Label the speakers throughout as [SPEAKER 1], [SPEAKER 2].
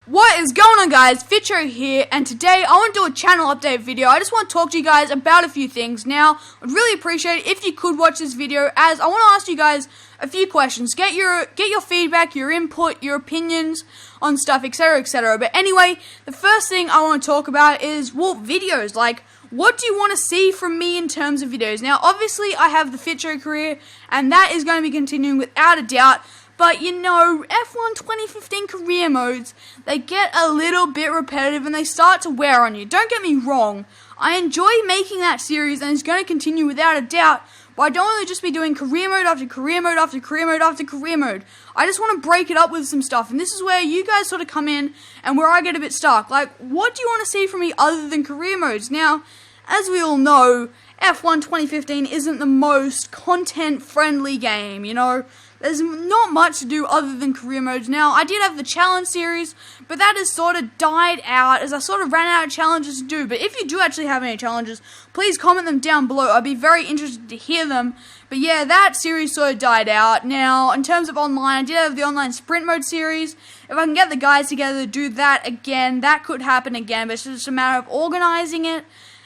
[SPEAKER 1] What is going on, guys? Fitcho here, and today I want to do a channel update video. I just want to talk to you guys about a few things. Now, I'd really appreciate it if you could watch this video, as I want to ask you guys a few questions. Get your feedback, your input, your opinions on stuff, etc, etc. But anyway, the first thing I want to talk about is, well, videos. Like, what do you want to see from me in terms of videos? Now, obviously, I have the Fitcho career, and that is going to be continuing without a doubt. But, you know, F1 2015 career modes, they get a little bit repetitive and they start to wear on you. Don't get me wrong, I enjoy making that series and it's going to continue without a doubt, but I don't want to just be doing career mode after career mode after career mode after career mode. I just want to break it up with some stuff, and this is where you guys sort of come in and where I get a bit stuck. Like, what do you want to see from me other than career modes? Now, as we all know, F1 2015 isn't the most content-friendly game, you know? There's not much to do other than career modes. Now, I did have the challenge series, but that has sort of died out as I sort of ran out of challenges to do. But if you do actually have any challenges, please comment them down below. I'd be very interested to hear them. But yeah, that series sort of died out. Now, in terms of online, I did have the online sprint mode series. If I can get the guys together to do that again, that could happen again, but it's just a matter of organizing it.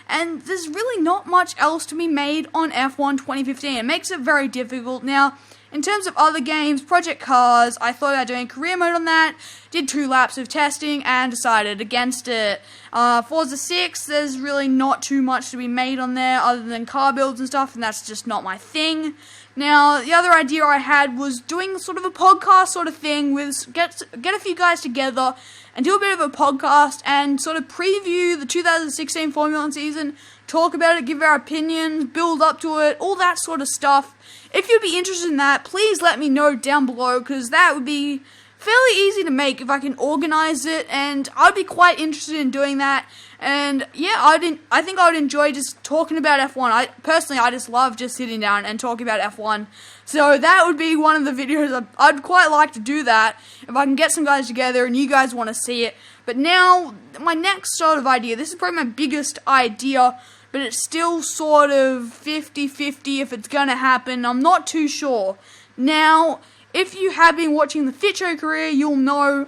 [SPEAKER 1] And there's really not much else to be made on F1 2015. It makes it very difficult. Now, in terms of other games, Project Cars, I thought about doing career mode on that, did 2 laps of testing, and decided against it. Forza 6, there's really not too much to be made on there other than car builds and stuff, and that's just not my thing. Now, the other idea I had was doing sort of a podcast sort of thing with get a few guys together and do a bit of a podcast and sort of preview the 2016 Formula 1 season, talk about it, give our opinions, build up to it, all that sort of stuff. If you'd be interested in that, please let me know down below, because that would be fairly easy to make if I can organize it, and I'd be quite interested in doing that. And yeah, I think I would enjoy just talking about F1. I just love just sitting down and talking about F1. So that would be one of the videos. I'd quite like to do that if I can get some guys together and you guys want to see it. But now, my next sort of idea, this is probably my biggest idea, but it's still sort of 50-50 if it's going to happen. I'm not too sure. Now, if you have been watching the Fitcho career, you'll know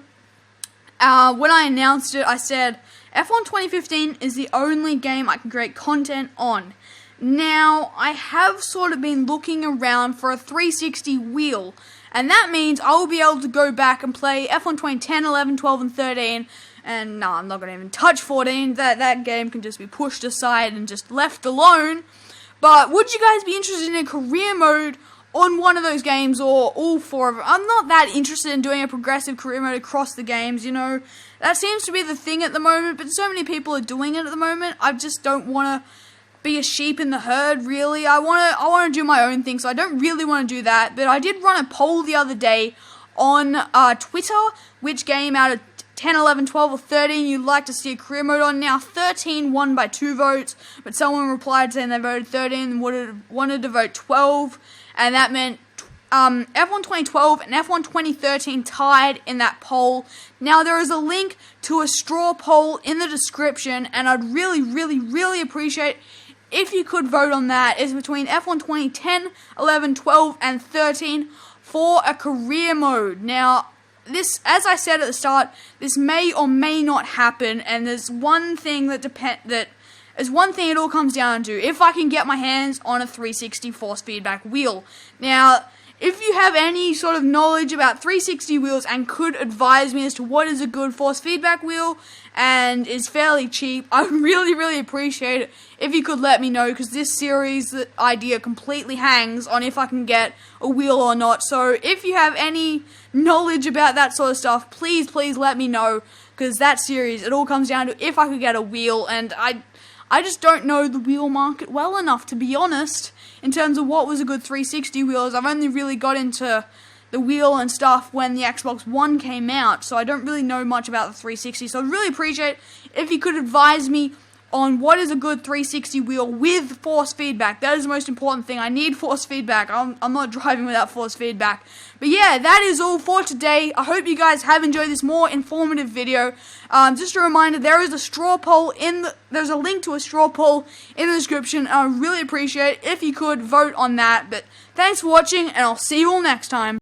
[SPEAKER 1] when I announced it, I said F1 2015 is the only game I can create content on. Now, I have sort of been looking around for a 360 wheel, and that means I will be able to go back and play F1 2010, 11, 12, and 13, and no, I'm not going to even touch 14, that game can just be pushed aside and just left alone. But would you guys be interested in a career mode on one of those games, or all 4 of them? I'm not that interested in doing a progressive career mode across the games, you know. That seems to be the thing at the moment, but so many people are doing it at the moment. I just don't want to be a sheep in the herd, really. I want to do my own thing, so I don't really want to do that. But I did run a poll the other day on Twitter, which game out of 10, 11, 12, or 13 you'd like to see a career mode on. Now, 13 won by 2 votes, but someone replied saying they voted 13 and wanted to vote 12, and that meant F1 2012 and F1 2013 tied in that poll. Now, there is a link to a straw poll in the description, and I'd really, really, really appreciate if you could vote on that. It's between F1 2010, 11, 12, and 13 for a career mode. Now, this, as I said at the start, this may or may not happen, and there's one thing it all comes down to: if I can get my hands on a 360 force feedback wheel. Now, if you have any sort of knowledge about 360 wheels and could advise me as to what is a good force feedback wheel and is fairly cheap, I would really, really appreciate it if you could let me know, because this series, the idea completely hangs on if I can get a wheel or not. So if you have any knowledge about that sort of stuff, please, please let me know, because that series, it all comes down to if I could get a wheel, and I just don't know the wheel market well enough, to be honest, in terms of what was a good 360 wheels. I've only really got into the wheel and stuff when the Xbox One came out, so I don't really know much about the 360. So I'd really appreciate if you could advise me on what is a good 360 wheel with force feedback. That is the most important thing. I need force feedback. I'm not driving without force feedback. But yeah, that is all for today. I hope you guys have enjoyed this more informative video. Just a reminder, there is a straw poll there's a link to a straw poll in the description. I really appreciate it if you could vote on that. But thanks for watching, and I'll see you all next time.